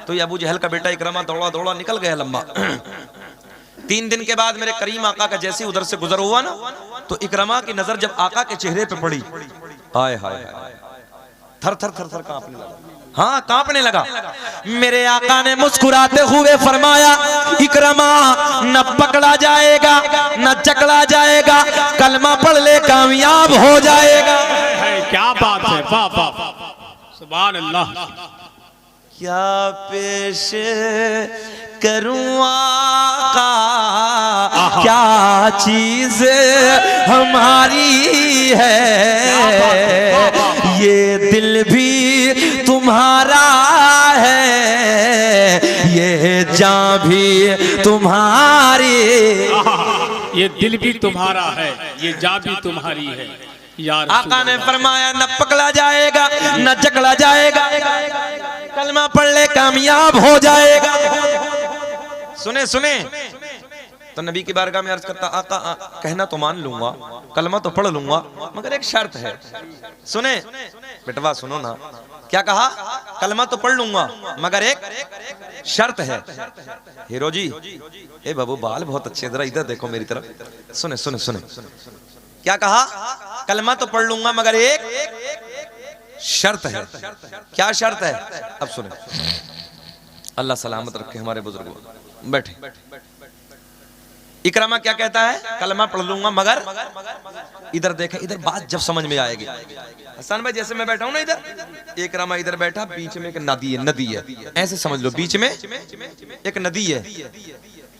तो ये अबू जहल का बेटा इकरमा दौड़ा दौड़ा निकल गया लंबा। 3 दिन के बाद मेरे करीम आका का जैसे उधर से गुजर हुआ ना, तो इकरमा की नजर जब आका के चेहरे पे पड़ी, हाय हाय थर थर थर थर कांपने लगा। हाँ, कांपने लगा। मेरे आका ने मुस्कुराते हुए फरमाया, इकरमा न पकड़ा जाएगा न जकड़ा जाएगा, कलमा पढ़ ले कामयाब हो जाएगा। क्या बात है, वाह वाह, सुभान अल्लाह। क्या पेश करूं आका, क्या चीज हमारी है, ये दिल भी तुम्हारा है, ये जान भी तुम्हारी। ये दिल भी तुम्हारा है, ये जान भी तुम्हारी है। यार आका ने फरमाया, न पकड़ा जाएगा न जकड़ा जाएगा, कलमा पढ़ ले कामयाब हो जाएगा। सुने सुने तो नबी की बारगाह में अर्ज करता, आका कहना तो मान लूंगा, कलमा तो पढ़ लूंगा, मगर एक शर्त है। सुने बेटवा, सुनो ना, क्या कहा? कलमा तो पढ़ लूंगा मगर एक शर्त है। हीरो जी, ए बाबू बाल बहुत अच्छे, जरा इधर देखो मेरी तरफ। सुने सुने सुने, क्या कहा? कलमा तो पढ़ लूंगा मगर एक शर्त है। क्या शर्त है? अब सुने, अल्लाह सलामत रखे हमारे बुजुर्गों। बैठे। इकरमा क्या कहता है? कलमा पढ़ लूंगा मगर, इधर देखें, इधर बात जब समझ में आएगी। हसन भाई, जैसे मैं बैठा हूं ना इधर, इकरमा इधर बैठा, बीच में एक नदी है, नदी है, ऐसे समझ लो, बीच में एक नदी है,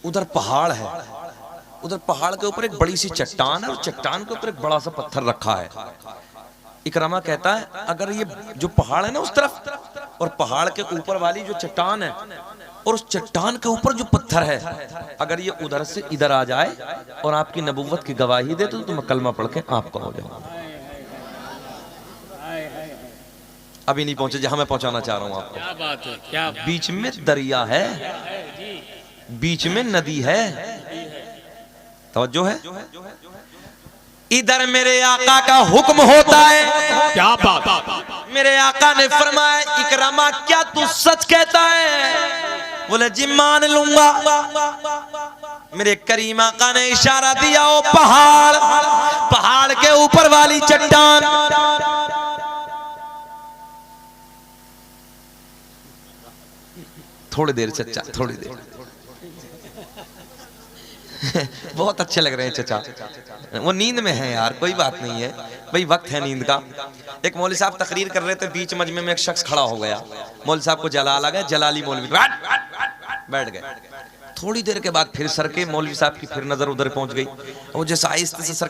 उधर पहाड़ है, उधर पहाड़ के ऊपर एक बड़ी सी चट्टान है और चट्टान के ऊपर एक बड़ा सा पत्थर रखा है। इकरमा कहता है, अगर ये जो पहाड़ है ना उस तरफ, और पहाड़ के ऊपर वाली जो चट्टान है, और उस चट्टान के ऊपर जो पत्थर है, अगर ये उधर से इधर आ जाए और आपकी नबुव्वत की गवाही दे, तो मैं कलमा पढ़ के आपका हो जाऊंगा। अभी नहीं पहुंचे जहां मैं पहुंचाना चाह रहा हूं आपको। क्या बात है, क्या बीच में दरिया है, बीच में नदी है, तवज्जो है। इधर मेरे आका का हुक्म होता है। क्या बात। मेरे आका ने फरमाया, इकरमा क्या तू सच कहता है? बोले जी मान लूंगा। मेरे करीम आका ने इशारा दिया, ओ पहाड़, पहाड़ के ऊपर वाली चट्टान। थोड़ी देर चचा, थोड़ी देर। बहुत अच्छे लग रहे हैं चचा, वो नींद में है यार, कोई बात नहीं है भाई, वक्त है नींद का। एक मौलवी साहब तकरीर कर रहे थे, बीच मजमे में एक शख्स खड़ा हो गया, मौलवी साहब को जलाल आ गया, जलाली मौलवी बैठ गए। थोड़ी देर के बाद फिर सर के मौलवी साहब की फिर नजर उधर पहुंच गई, वो जैसे आहिस्ते से सर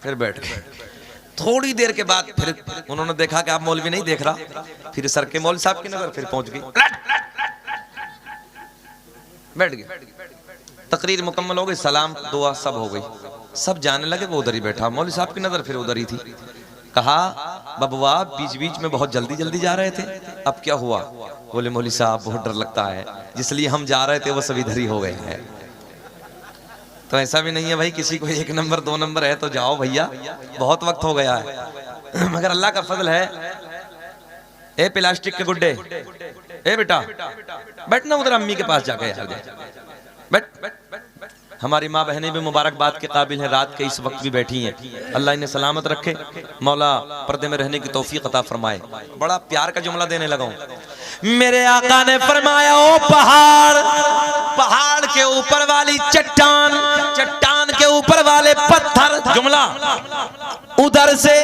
फिर बैठ गए। थोड़ी देर के बाद फिर उन्होंने देखा कि आप मौलवी नहीं देख रहा, फिर सर के मौलवी साहब की नजर फिर पहुंच गई, बैठ गए। तकरीर मुकम्मल हो गई, सलाम दुआ सब हो गई, सब जाने लगे, वो उधर ही बैठा। मौलवी साहब की नजर फिर उधर ही थी। कहा, बबुआ बीच बीच में बहुत जल्दी जल्दी जा रहे थे, अब क्या हुआ? बोले मौलवी साहब बहुत डर लगता है, जिसलिए हम जा रहे थे वो सब इधर ही हो गए हैं। तो ऐसा भी नहीं है भाई, किसी को 1 नंबर 2 नंबर है तो जाओ भैया, बहुत वक्त हो गया है। मगर अल्लाह का फजल है। ए प्लास्टिक के गुड्डे, ए बेटा बैठना उधर अम्मी के पास जाके यार, बैठ। हमारी माँ बहनें भी मुबारकबाद के काबिल हैं, रात के इस वक्त भी बैठी हैं, अल्लाह इन्हें सलामत रखे, मौला पर्दे में रहने की तौफीक अता फरमाए। बड़ा प्यार का जुमला देने लगा हूं। मेरे आका ने फरमाया, ओ पहाड़, पहाड़ के ऊपर वाली चट्टान, चट्टान के ऊपर वाले पत्थर, जुमला उधर से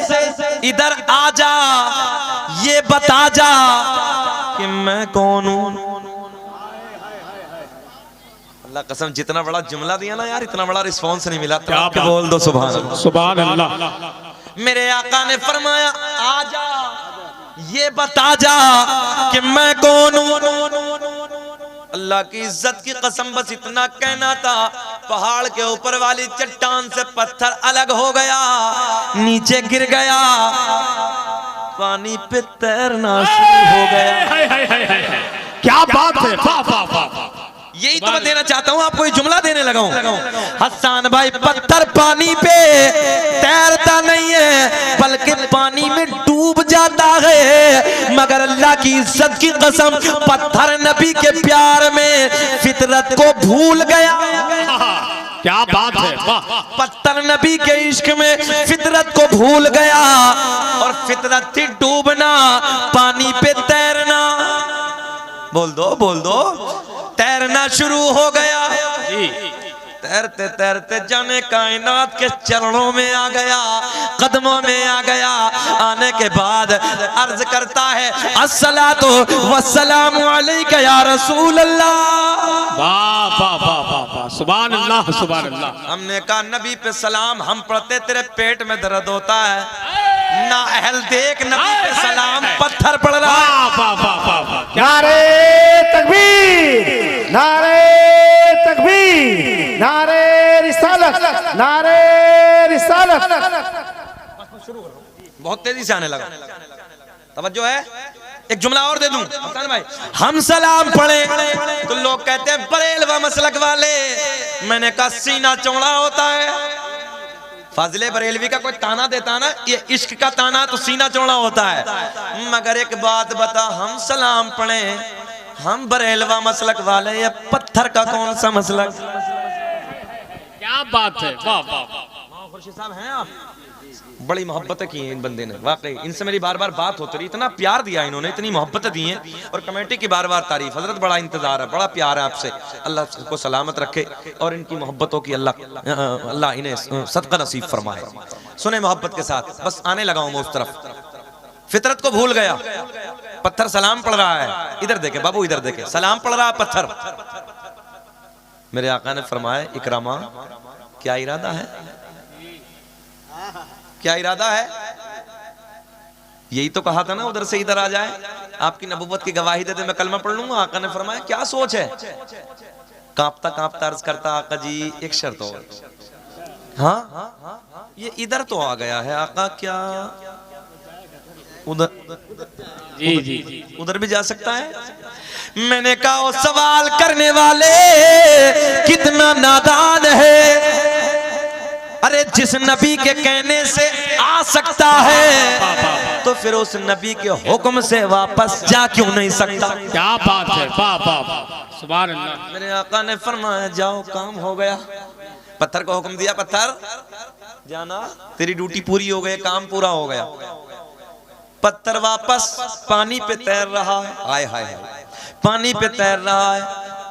इधर आ जा, ये बता जा कि मैं कौन हूं। अल्लाह कसम, जितना बड़ा जुमला दिया ना यार, इतना बड़ा रिस्पांस नहीं मिला। तो बोल दो सुभान अल्लाह, सुभान अल्लाह। मेरे आका ने फरमाया, आ जा, ये बता जा कि मैं कौन हूं। अल्लाह की इज्जत की कसम, बस इतना कहना था। पहाड़ के ऊपर वाली चट्टान से पत्थर अलग हो गया, नीचे गिर गया, पानी पे तैरना शुरू हो गया। क्या बात है, वाह वाह वाह। यही तो मैं देना चाहता हूँ आपको, ये जुमला देने लगा हूँ। हसन भाई पत्थर पानी पे तैरता नहीं है बल्कि पानी में डूब जाता है, मगर अल्लाह की इज्जत की कसम पत्थर नबी के प्यार में फितरत को भूल गया। क्या बात है, वाह। पत्थर नबी के इश्क में फितरत को भूल गया और फितरत थी डूबना, पानी पे तैरना। बोल दो तैरना शुरू हो गया। तैरते तैरते जाने कायनात के चरणों में आ गया, कदमों में आ गया। आने के बाद अर्ज करता है अस्सलातु वस्सलामु अलैका या रसूल अल्लाह। वाह वाह वाह वाह वाह, सुभान अल्लाह सुभान अल्लाह। हमने कहा नबी पे सलाम हम पढ़ते तेरे पेट में दर्द होता है ना, अहल देख नबी पे सलाम पत्थर पड़ रहा है। वाह वाह वाह वाह, नारे तकबीर, नारे तकबीर, नारे रिसालत, नारे रिसालत। बहुत तेजी से आने लगा, तवज्जो है। एक जुमला और दे दूं हसन भाई, हम सलाम पढ़े तो लोग कहते हैं बरेलवा मसलक वाले। मैंने कहा सीना चौड़ा होता है। फाजिले बरेलवी का कोई ताना देता ना, ये इश्क का ताना तो सीना चौड़ा होता है। मगर एक बात बता, हम सलाम पढ़े हम बरेलवा मसलक वाले, ये पत्थर का कौन सा मसलक? क्या बात है, वाह वाह वाह। खुर्शीद साहब हैं आप, बड़ी मोहब्बतें की हैं इन बंदे ने, वाकई इनसे मेरी बार बार बात होती रही। इतना प्यार दिया इन्होंने, इतनी मोहब्बतें दी हैं और कमेटी की बार बार तारीफ। हजरत बड़ा इंतजार है, बड़ा प्यार है आपसे। अल्लाह को सलामत रखे और इनकी मोहब्बतों की अल्लाह इन्हें सदका नसीब फरमाए। सुने मोहब्बत के साथ, बस आने लगा हूं मैं उस तरफ। फितरत को भूल गया, पत्थर सलाम पढ़ रहा है। इधर देखे बाबू, इधर देखे, सलाम पढ़ रहा है पत्थर। मेरे आका ने फरमाया इकरामा क्या इरादा है, क्या इरादा है? यही तो कहा था ना उधर से इधर आ जाए, आपकी नबुव्वत की गवाही दे दे, मैं कलमा पढ़ लूंगा। आका ने फरमाया क्या सोच है? कांपता कांपता अर्ज करता आका जी एक शर्त और। हाँ ये इधर तो आ गया है आका, क्या उधर? जी जी उधर भी जा सकता है? मैंने कहा वो सवाल करने वाले कितना नादान है। अरे जिस नबी के कहने से आ सकता है तो फिर उस नबी के हुक्म से वापस जा क्यों नहीं सकता? क्या बात है, वाह वाह वाह, सुभान अल्लाह। मेरे आका ने फरमाया जाओ काम हो गया। पत्थर को हुक्म दिया, पत्थर जाना, तेरी ड्यूटी पूरी हो गई, काम पूरा हो गया। पत्थर वापस पानी पे तैर रहा है, हाय हाय हाय, पानी पे तैर रहा है,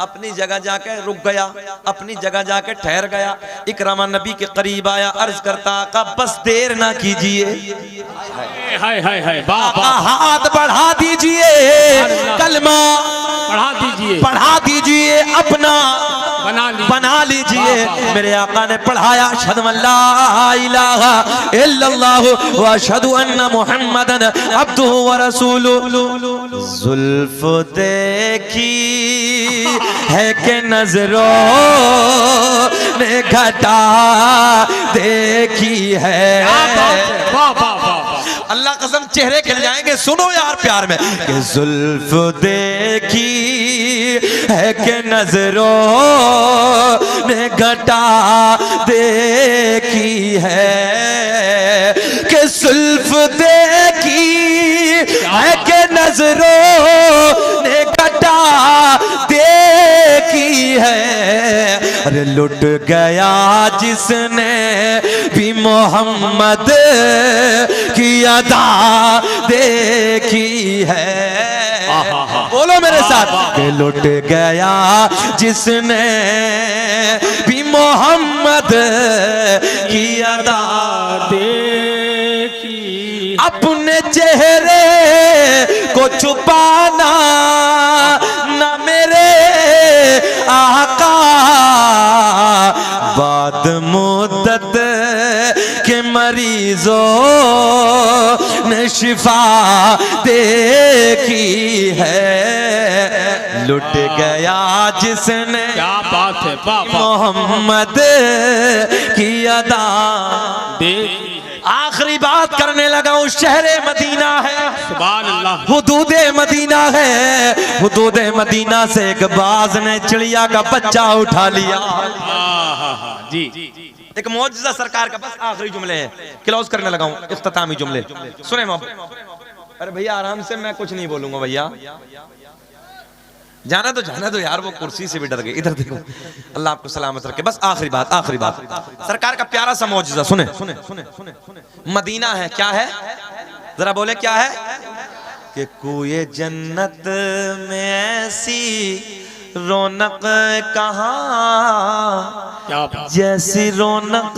अपनी जगह जाके रुक गया, अपनी जगह जाके ठहर गया। इकरामा नबी के करीब आया, अर्ज करता आका बस देर ना कीजिए, हाय हाय हाय, वाह आका वाह, हाथ बढ़ा दीजिए, कलमा पढ़ा दीजिए, अपना बना लीजिए। मेरे आका ने पढ़ाया अशहदु अल्ला इलाहा इल्लल्लाहु व अशहदु अन्ना मुहम्मदन अब्दुहु व रसूलुहु। जुल्फ देखी है कि नजरों ने घटा देखी है। वाह वाह वाह, अल्लाह कसम चेहरे खिल जाएंगे, सुनो यार प्यार में। कि जुल्फ देखी है कि नजरों ने घटा देखी है, कि जुल्फ देखी है कि नजरों ने घटा देखी है। अरे लुट गया जिसने भी मोहम्मद की अदा देखी है। बोलो मेरे साथ, कि लुट गया जिसने भी मोहम्मद की अदा देखी। अपने चेहरे को छुपाना न मेरे आका, बाद मुद्दत के मरीजों ने शिफा देखी है। लुट गया जिसने, क्या बात है, वाह वाह, मोहम्मद की अदा देखी है। आखिरी बात करने लगा हूं, शहरे मदीना है, सुभान अल्लाह, हुदूदे मदीना है। हुदूदे मदीना से एक बाज ने चिड़िया का बच्चा उठा लिया। जी एक मौजज़ा सरकार का। बस आखिरी जुमले हैं, क्लोज करने लगा हूं, इख्तितामी जुमले सुने अरे भैया आराम से, मैं कुछ नहीं बोलूंगा भैया, जाना तो यार, वो कुर्सी से भी डर गए। इधर देखो, अल्लाह आपको सलामत रखे। बस आखिरी बात सरकार का प्यारा सा मौजज़ा सुने। मदीना है, क्या है जरा बोले, क्या है कि कुए जन्नत में ऐसी रौनक कहाँ, क्या बात। जैसी रौनक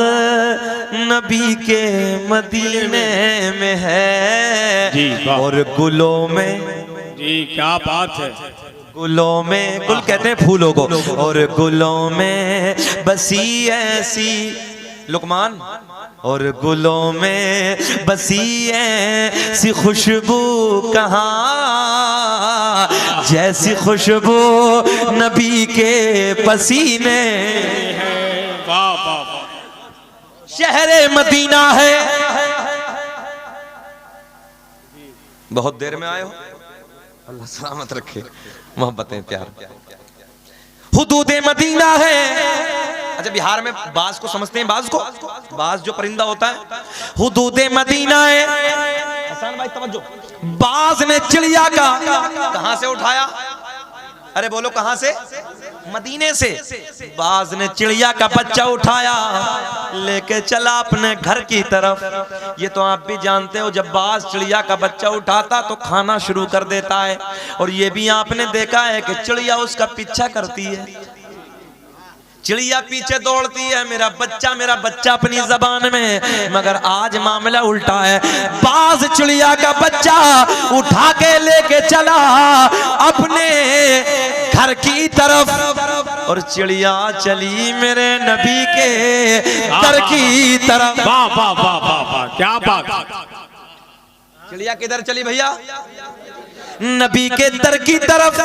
नबी के मदीने में है। जी, वाह। और गुलों में, जी क्या बात है, गुलों में, गुल कहते हैं फूलों को, और गुलों में बसी ऐसी लुकमान, और गुलों में बसी ऐसी खुशबू कहाँ, जैसी खुशबू नबी के पसीने। वाह वाह वाह, शहरे मदीना है। बहुत देर में आए हो, अल्लाह सलामत रखे, मोहब्बतें प्यार। हुदूदे मदीना है। अच्छा, बिहार में बाज को समझते हैं, बाज को, बाज जो परिंदा होता है, हुदूदे मदीना है। हसन भाई तवज्जो, बाज ने चिड़िया का कहां से उठाया, अरे बोलो कहां से, मदीने से। बाज ने चिड़िया का बच्चा उठाया, लेके चला अपने घर की तरफ। ये तो आप भी जानते हो, जब बाज चिड़िया का बच्चा उठाता तो खाना शुरू कर देता है, और ये भी आपने देखा है कि चिड़िया उसका पीछा करती है, चिड़िया पीछे दौड़ती है, मेरा बच्चा अपनी जबान में। मगर आज मामला उल्टा है, बाज चिड़िया का बच्चा उठा के लेके चला अपने घर की तरफ, और चिड़िया चली मेरे नबी के दर की तरफ। वाह वाह वाह वाह वाह, क्या बात। चिड़िया किधर चली भैया, नबी के दर की तरफ,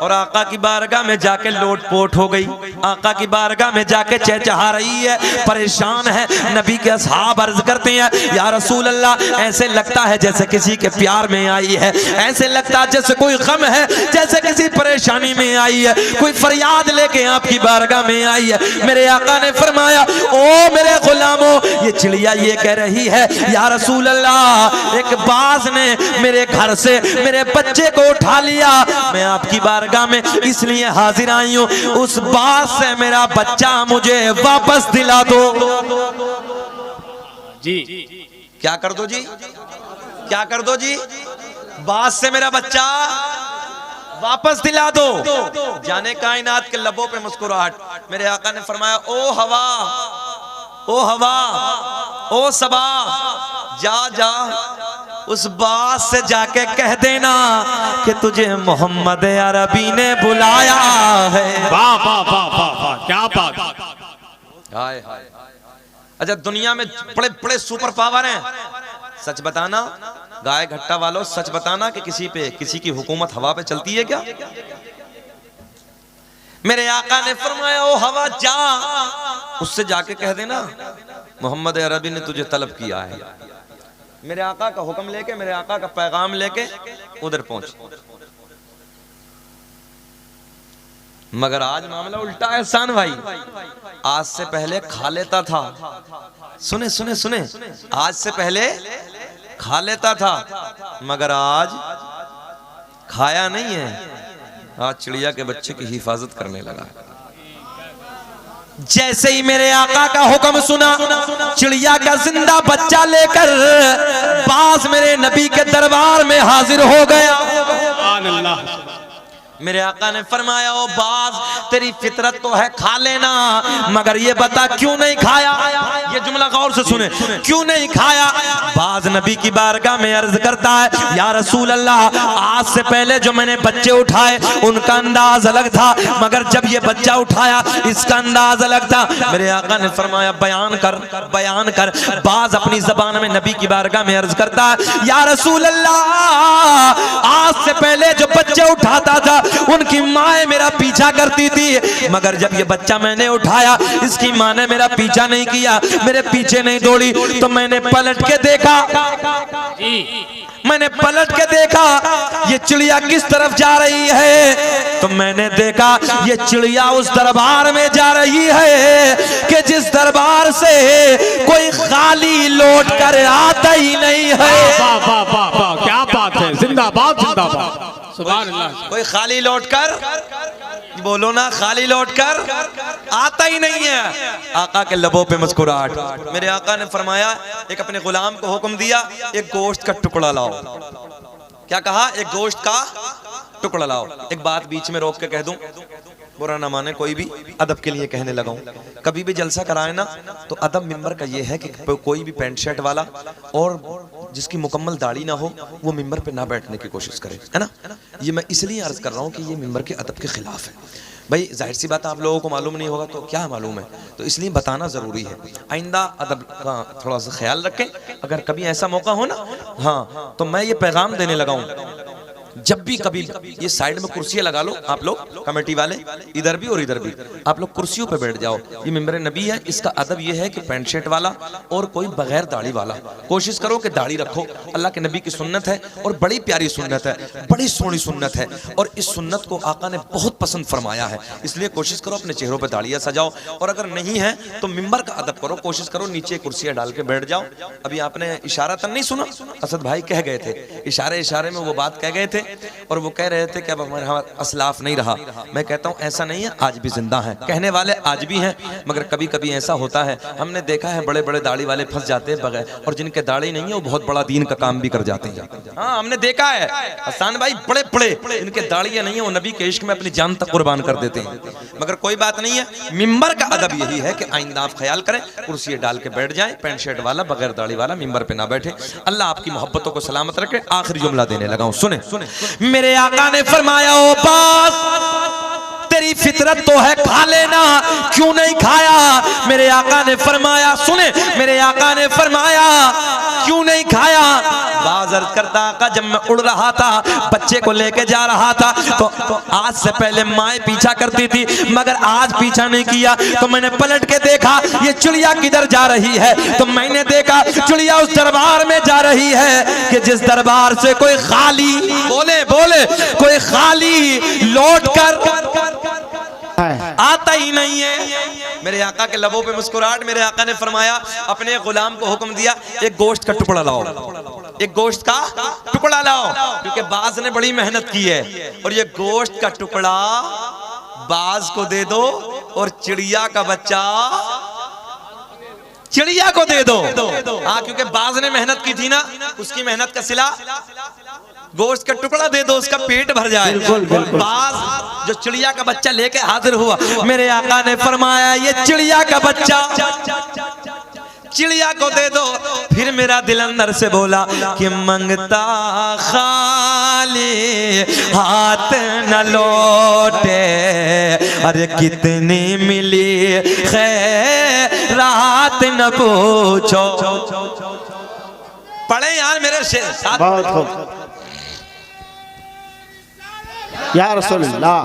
और आका की बारगाह में जाके लोटपोट हो गई। आका की बारगाह में जाके चहचहा रही है, परेशान है। नबी के असहाब अर्ज करते हैं, या रसूल अल्लाह, ऐसे लगता है जैसे किसी के प्यार में आई है, ऐसे लगता है जैसे कोई गम है, जैसे किसी परेशानी में आई है, कोई फरियाद लेके आपकी बारगाह में आई है। मेरे आका ने फरमाया, ओ मेरे गुलामों, ये चिड़िया ये कह रही है, या रसूल अल्लाह, एक बाज ने मेरे घर से मेरे बच्चे को उठा लिया, मैं आपकी बारगाह में इसलिए हाजिर आई हूं, उस बात से मेरा बच्चा मुझे वापस दिला दो। जी क्या कर दो जी, क्या कर दो जी, बात से मेरा बच्चा वापस दिला दो। जाने कायनात के लबों पे मुस्कुराहट। मेरे आका ने फरमाया, ओ हवा, ओ हवा, ओ सबा, जा जा उस बात से जाके कह देना कि तुझे मोहम्मद अरबी ने बुलाया है। वाह वाह वाह वाह वाह, क्या बात। हाय हाय। अच्छा, दुनिया में बड़े बड़े सुपर पावर हैं, सच बताना गाय घट्टा वालों, सच बताना कि किसी की हुकूमत हवा पे चलती है क्या? मेरे आका ने फरमाया, ओ हवा जा, उससे जाके कह देना मोहम्मद अरबी ने तुझे तलब किया है। मेरे आका का हुक्म लेके, मेरे आका का पैगाम लेके उधर पहुंच। मगर आज मामला उल्टा है सान भाई, आज से पहले खा लेता था, सुने सुने सुने, आज से पहले खा लेता था, मगर आज खाया नहीं है, आज चिड़िया के बच्चे की हिफाजत करने लगा। जैसे ही मेरे आका का हुक्म सुना, चिड़िया का जिंदा बच्चा लेकर बाज मेरे नबी के दरबार में हाजिर हो गया। अल्लाह। मेरे आका ने फरमाया, ओ बाज, तेरी फितरत तो है खा लेना, मगर ये बता क्यों नहीं खाया? ये जुमला गौर से सुने, क्यों नहीं खाया? बाज नबी की बारगाह में अर्ज करता है, या रसूल अल्लाह, आज से पहले जो मैंने बच्चे उठाए उनका अंदाज अलग था, मगर जब ये बच्चा उठाया इसका अंदाज अलग था। मेरे आका ने फरमाया, बयान कर, बयान कर। बाज अपनी जबान में नबी की बारगाह में अर्ज करता है, या रसूल अल्लाह, आज से पहले जो बच्चे उठाता था उनकी माँ मेरा पीछा करती थी, मगर जब ये बच्चा मैंने उठाया, इसकी माँ ने मेरा पीछा नहीं किया, मेरे पीछे नहीं दौड़ी, तो मैंने पलट के देखा, मैंने पलट के देखा ये चिड़िया किस तरफ जा रही है। तो मैंने देखा ये चिड़िया उस दरबार में जा रही है कि जिस दरबार से कोई खाली लौट कर आता ही नहीं है। वाह वाह वाह वाह, क्या बात है, जिंदाबाद जिंदाबाद, सुभान अल्लाह। कोई खाली लौट कर, बोलो ना, खाली लौट कर आता ही नहीं है। आका के लबों पे मुस्कुराहट। मेरे आका ने फरमाया, एक अपने गुलाम को हुक्म दिया, एक गोश्त का टुकड़ा लाओ। क्या कहा? एक गोश्त का टुकड़ा लाओ। एक बात बीच में रोक के कह दूं, बुरा ना माने कोई भी, अदब के लिए कहने लगा हूं। कभी भी जलसा कराए ना तो अदब मिंबर का ये है कि कोई भी पैंट शर्ट वाला और जिसकी मुकम्मल दाढ़ी ना हो वो मिंबर पे ना बैठने की कोशिश करे, है ना। ये मैं इसलिए अर्ज कर रहा हूँ कि ये मिंबर के अदब के खिलाफ है। भाई जाहिर सी बात, आप लोगों को मालूम नहीं होगा तो क्या मालूम है, तो इसलिए बताना जरूरी है। आइंदा अदब का थोड़ा सा ख्याल रखें। अगर कभी ऐसा मौका हो ना, हाँ, तो मैं ये पैगाम देने लगा हूँ, जब भी कभी ये साइड में कुर्सियां लगा लो आप लोग कमेटी वाले, इधर भी और इधर भी, आप लोग कुर्सियों पे बैठ जाओ। ये मिंबर नबी है, इसका अदब ये है कि पैंट शर्ट वाला और कोई बगैर दाढ़ी वाला, कोशिश करो कि दाढ़ी रखो। अल्लाह के नबी की सुन्नत है और बड़ी प्यारी सुन्नत है, बड़ी सोहनी सुन्नत है, और इस सुन्नत को आका ने बहुत पसंद फरमाया है। इसलिए कोशिश करो अपने चेहरों पर दाढ़ियाँ सजाओ, और अगर नहीं है तो मिंबर का अदब करो, कोशिश करो नीचे कुर्सियाँ डाल के बैठ जाओ। अभी आपने इशारा तक नहीं सुना, असद भाई कह गए थे, इशारे इशारे में वो बात कह गए थे, और वो कह रहे थे कि अब हमारा असलाफ नहीं रहा। मैं कहता हूँ ऐसा नहीं है, आज भी जिंदा है, कहने वाले आज भी हैं, मगर कभी कभी ऐसा होता है, हमने देखा है बड़े बड़े दाढ़ी वाले फंस जाते हैं बगैर, और जिनके दाढ़ी नहीं है वो बहुत बड़ा दीन का काम भी कर जाते हैं। हाँ, हमने देखा है हसन भाई, बड़े बड़े इनके दाढ़ियाँ नहीं है, वो नबी के इश्क में अपनी जान तक कुर्बान कर देते हैं। मगर कोई बात नहीं है, मिंबर का अदब यही है कि आइंदा आप ख्याल करें, कुर्सी डाल के बैठ जाएं, पैंट शर्ट वाला बगैर दाढ़ी वाला मिंबर पे ना बैठे। अल्लाह आपकी मोहब्बतों को सलामत रखे। आखिरी जुमला देने लगा हूँ, सुने। मेरे आका ने फरमाया, ओ बास, तेरी फितरत तो है, खा लेना, क्यों नहीं खाया? मेरे आका ने फरमाया, सुने, मेरे आका ने फरमाया, क्यों नहीं खाया? बाज़ अर्ज़ करता, आका जब मैं उड़ रहा था, बच्चे को लेके जा रहा था, तो आज से पहले माए पीछा करती थी, मगर आज पीछा नहीं किया। तो मैंने पलट के देखा ये चिड़िया किधर जा रही है, तो मैंने देखा चिड़िया उस दरबार में जा रही है कि जिस दरबार से कोई खाली, बोले बोले, कोई खाली लौट कर आता ही नहीं है। मेरे आका के लबों पे मुस्कुराहट। मेरे आका ने फरमाया, अपने गुलाम को हुक्म दिया, एक गोश्त का टुकड़ा लाओ, एक गोश्त का टुकड़ा लाओ, क्योंकि बाज ने बड़ी मेहनत की है, और ये गोश्त का टुकड़ा बाज को दे दो और चिड़िया का बच्चा चिड़िया को दे दो। हाँ, क्योंकि बाज ने मेहनत की थी ना, उसकी मेहनत का सिला गोश्त का टुकड़ा दे दो, उसका पेट भर जाए। बाज जो चिड़िया का बच्चा लेके हाजिर हुआ, मेरे आका ने फरमाया, ये चिड़िया का बच्चा चिड़िया को दे दो। फिर मेरा दिल अंदर से बोला कि मंगता खाली हाथ न लौटे, अरे कितनी मिली खैरात न पूछो। पढ़े यार मेरे साथ। बहुत खूब। या रसूलुल्लाह,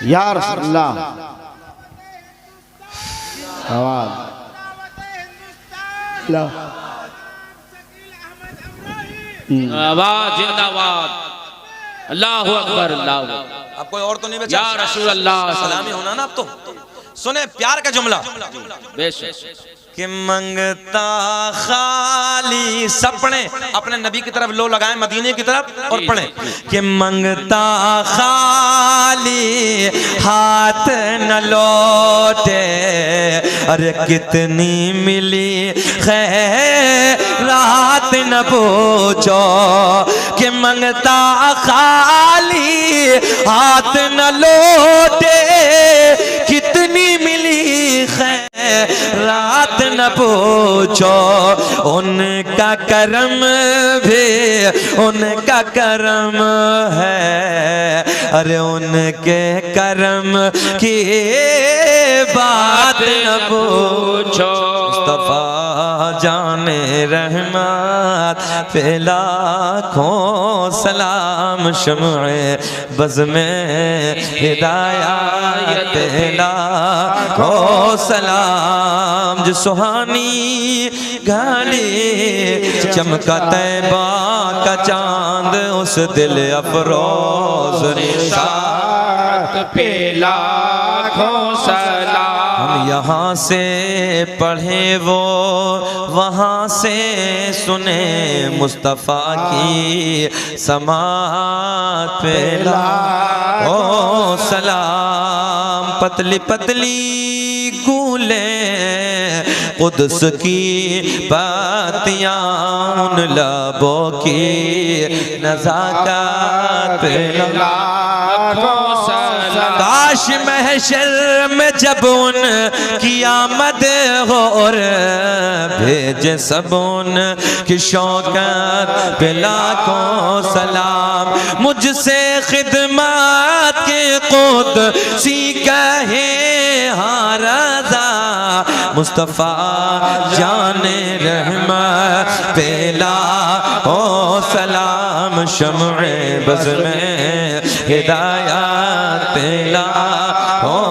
या रसूलुल्लाह, आवाज आवाज जिंदाबाद, अल्लाहु अकबर, अल्लाह। अब कोई और तो नहीं बचा? या रसूल अल्लाह, सलामी होना ना। अब तो सुने प्यार का जुमला, बेशक कि मंगता खाली, सब पढ़े, अपने नबी की तरफ लो लगाएं, मदीने की तरफ, और पढ़े कि मंगता खाली हाथ न लौटे, अरे कितनी मिली खैरात न पूछो। कि मंगता खाली हाथ न लौटे, कितनी मिली खैरात न पूछो। उनका करम भी उनका करम है, अरे उनके करम की बात न पूछो। मुस्तफा जाने रहमत पे लाखों सलाम शम्ए बज़ में हिदायत लाखो सलाम। जो सुहानी घड़ी चमका तैबा का चांद उस दिल अफरोज निशात पे लाखों सलाम। हम यहाँ से पढ़े वो वहाँ से सुने मुस्तफ़ा की समात पे लाखों सलाम। पतली पतली गूले कुद्स की बातियाँ उन लबों की नज़ाकत पे लाखों सलाम। काश महशर में जब उन की आमद हो और भेजे सब उन की शौकत पे लाखों सलाम। मुझसे खिदमत के कुद्सी कहे हाँ रज़ा मुस्तफ़ा जाने रहमत पे लाखों सलाम। शम्ए बज़ में हिदायत पे लाखों